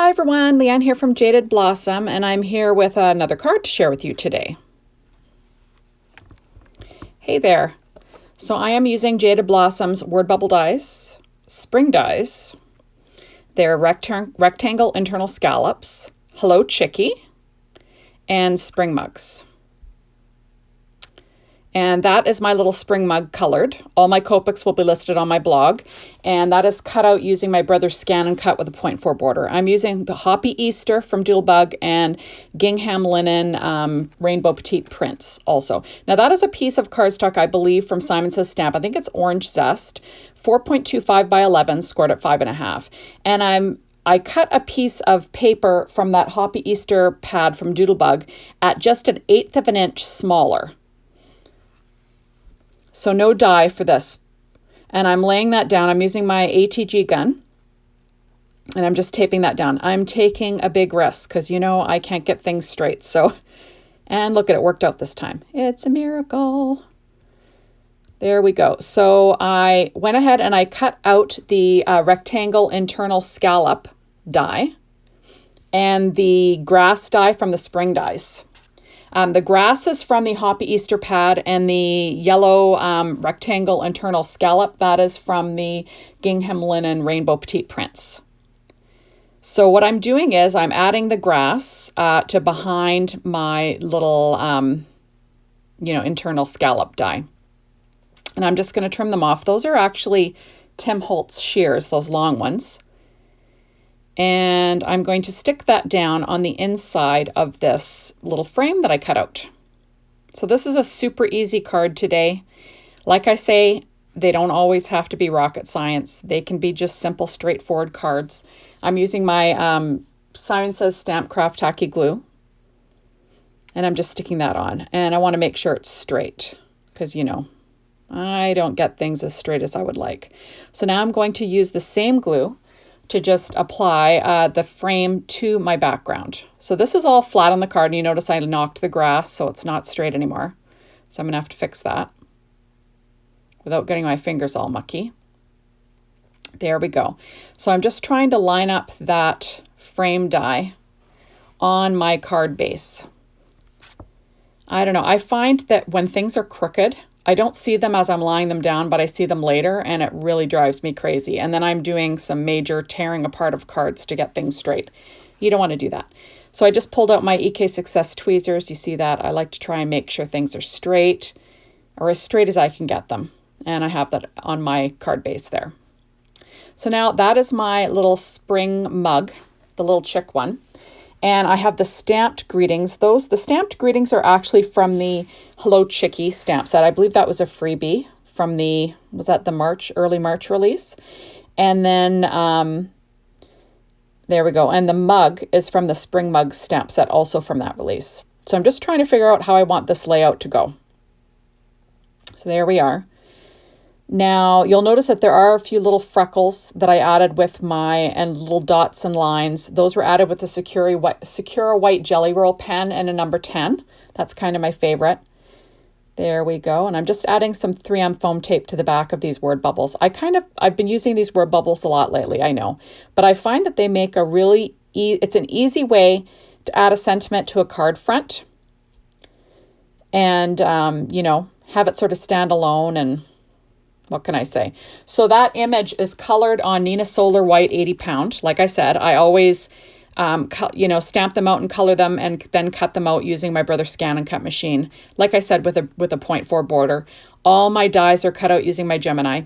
Hi everyone, Leanne here from Jaded Blossom, and I'm here with another card to share with you today. Hey there. So I am using Jaded Blossom's word bubble dies, spring dies. They're rectangle internal scallops, Hello Chickie, and spring mugs. And that is my little spring mug colored. All my Copics will be listed on my blog. And that is cut out using my brother's scan and cut with a 0.4 border. I'm using the Hoppy Easter from Doodlebug and Gingham Linen Rainbow Petite prints also. Now that is a piece of cardstock, I believe, from Simon Says Stamp. I think it's Orange Zest, 4.25 by 11, scored at 5.5. And I cut a piece of paper from that Hoppy Easter pad from Doodlebug at just 1/8 of an inch smaller. So no die for this. And I'm laying that down. I'm using my ATG gun. And I'm just taping that down. I'm taking a big risk because, you know, I can't get things straight. So, and look at it, worked out this time. It's a miracle. There we go. So I went ahead and I cut out the rectangle internal scallop die and the grass die from the spring dies. The grass is from the Hoppy Easter pad, and the yellow rectangle internal scallop, that is from the Gingham Linen Rainbow Petite prints. So what I'm doing is I'm adding the grass to behind my little, internal scallop die. And I'm just going to trim them off. Those are actually Tim Holtz shears, those long ones. And I'm going to stick that down on the inside of this little frame that I cut out. So this is a super easy card today. Like I say, they don't always have to be rocket science. They can be just simple, straightforward cards. I'm using my Simon Says Stamp Craft Tacky Glue. And I'm just sticking that on. And I want to make sure it's straight because, you know, I don't get things as straight as I would like. So now I'm going to use the same glue to just apply the frame to my background. So this is all flat on the card, and you notice I knocked the grass so it's not straight anymore. So I'm gonna have to fix that without getting my fingers all mucky. There we go. So I'm just trying to line up that frame die on my card base. I don't know, I find that when things are crooked, I don't see them as I'm lying them down, but I see them later, and it really drives me crazy. And then I'm doing some major tearing apart of cards to get things straight. You don't want to do that. So I just pulled out my EK Success tweezers. You see that? I like to try and make sure things are straight, or as straight as I can get them. And I have that on my card base there. So now that is my little spring mug, the little chick one. And I have the stamped greetings. The stamped greetings are actually from the Hello Chickie stamp set. I believe that was a freebie from was that the early March release? And then, there we go. And the mug is from the Spring Mug stamp set, also from that release. So I'm just trying to figure out how I want this layout to go. So there we are. Now, you'll notice that there are a few little freckles that I added with and little dots and lines. Those were added with the Secura White Jelly Roll pen and a number 10. That's kind of my favorite. There we go. And I'm just adding some 3M foam tape to the back of these word bubbles. I've been using these word bubbles a lot lately, I know. But I find that they make it's an easy way to add a sentiment to a card front. And, have it sort of stand alone, and what can I say? So that image is colored on Nina Solar White 80 pound. Like I said, I always, stamp them out and color them and then cut them out using my brother's scan and cut machine. Like I said, with a 0.4 border. All my dies are cut out using my Gemini.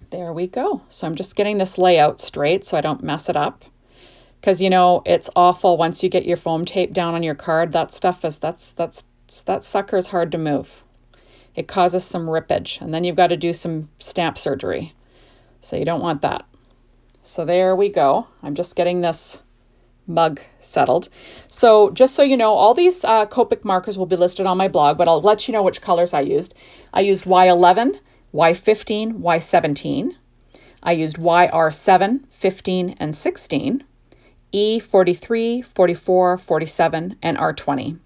There we go. So I'm just getting this layout straight so I don't mess it up. Because, it's awful once you get your foam tape down on your card. That sucker is hard to move. It causes some rippage, and then you've got to do some stamp surgery. So you don't want that. So there we go. I'm just getting this mug settled. So just so you know, all these Copic markers will be listed on my blog, but I'll let you know which colors I used. I used Y11, Y15, Y17. I used YR7, 15, and 16, E43, 44, 47, and R20.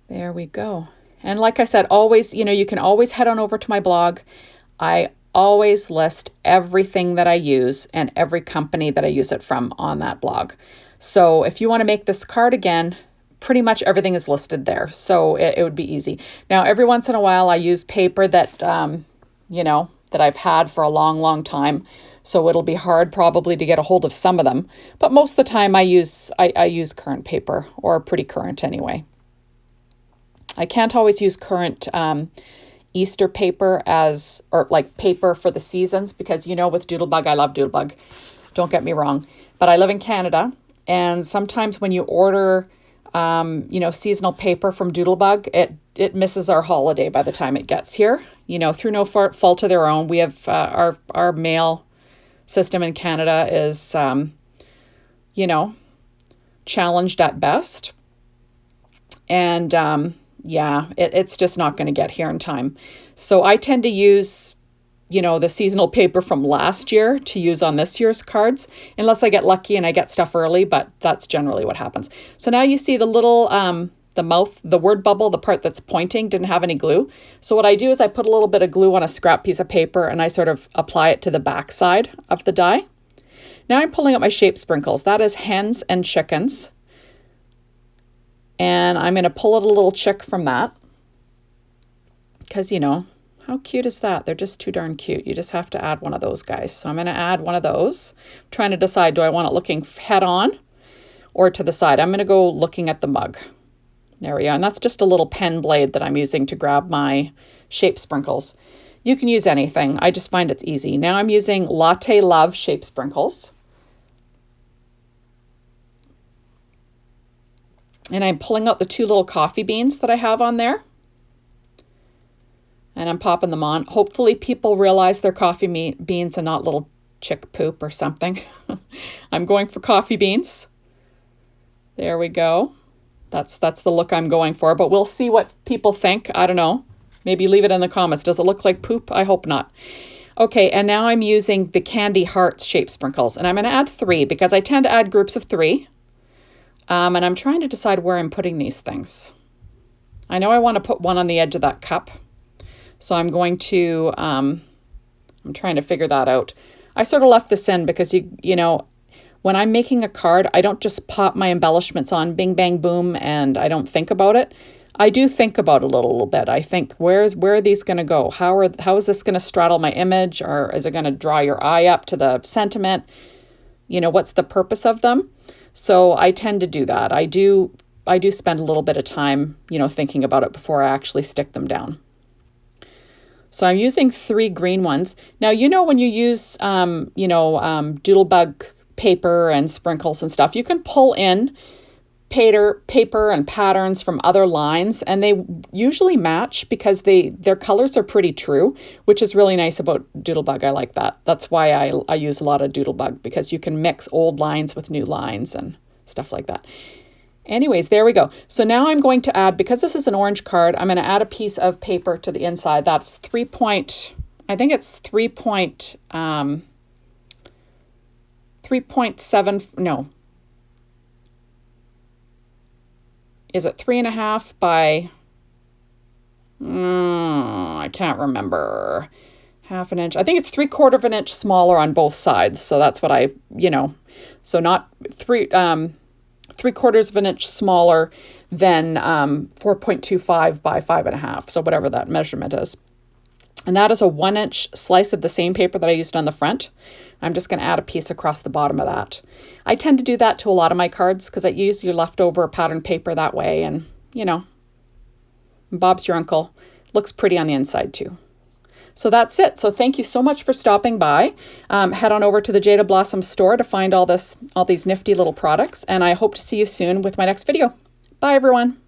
There we go. And like I said, always, you can always head on over to my blog. I always list everything that I use and every company that I use it from on that blog. So if you want to make this card again, pretty much everything is listed there. So it would be easy. Now, every once in a while, I use paper that, that I've had for a long, long time. So it'll be hard probably to get a hold of some of them. But most of the time I use current paper, or pretty current anyway. I can't always use current Easter paper or like paper for the seasons, because with Doodlebug, I love Doodlebug. Don't get me wrong. But I live in Canada, and sometimes when you order seasonal paper from Doodlebug, it misses our holiday by the time it gets here. Through no fault of their own. We have our mail system in Canada is, challenged at best. And it's just not going to get here in time. So I tend to use, the seasonal paper from last year to use on this year's cards, unless I get lucky and I get stuff early, but that's generally what happens. So now you see the little, the word bubble, the part that's pointing, didn't have any glue. So what I do is I put a little bit of glue on a scrap piece of paper and I sort of apply it to the back side of the die. Now I'm pulling out my shape sprinkles. That is hens and chickens. And I'm going to pull out a little chick from that. Because, how cute is that? They're just too darn cute. You just have to add one of those guys. So I'm going to add one of those. I'm trying to decide, do I want it looking head on or to the side? I'm going to go looking at the mug. There we go. And that's just a little pen blade that I'm using to grab my shape sprinkles. You can use anything. I just find it's easy. Now I'm using Latte Love shape sprinkles. And I'm pulling out the 2 little coffee beans that I have on there. And I'm popping them on. Hopefully people realize they're coffee beans and not little chick poop or something. I'm going for coffee beans. There we go. That's the look I'm going for, but we'll see what people think. I don't know. Maybe leave it in the comments. Does it look like poop? I hope not. Okay, and now I'm using the Candy Hearts shape sprinkles, and I'm going to add 3 because I tend to add groups of 3. And I'm trying to decide where I'm putting these things. I know I want to put one on the edge of that cup. So I'm going to, I'm trying to figure that out. I sort of left this in because, when I'm making a card, I don't just pop my embellishments on, bing, bang, boom, and I don't think about it. I do think about it a little bit. I think, where are these going to go? How is this going to straddle my image? Or is it going to draw your eye up to the sentiment? What's the purpose of them? So I tend to do that. I do spend a little bit of time, thinking about it before I actually stick them down. So I'm using 3 green ones. Now, when you use, Doodlebug paper and sprinkles and stuff, you can pull in paper and patterns from other lines, and they usually match because their colors are pretty true, which is really nice about Doodlebug. I like that. That's why I use a lot of Doodlebug, because you can mix old lines with new lines and stuff like that. Anyways, there we go. So now I'm going to add, because this is an orange card, I'm going to add a piece of paper to the inside. That's 3.7, no. Is it 3.5 by, I can't remember, half an inch. I think it's 3/4 of an inch smaller on both sides. So that's what so not 3/4 of an inch smaller than 4.25 by 5.5. So whatever that measurement is. And that is a 1-inch slice of the same paper that I used on the front. I'm just going to add a piece across the bottom of that. I tend to do that to a lot of my cards because I use your leftover pattern paper that way. And, Bob's your uncle. Looks pretty on the inside too. So that's it. So thank you so much for stopping by. Head on over to the Jaded Blossom store to find all these nifty little products. And I hope to see you soon with my next video. Bye, everyone.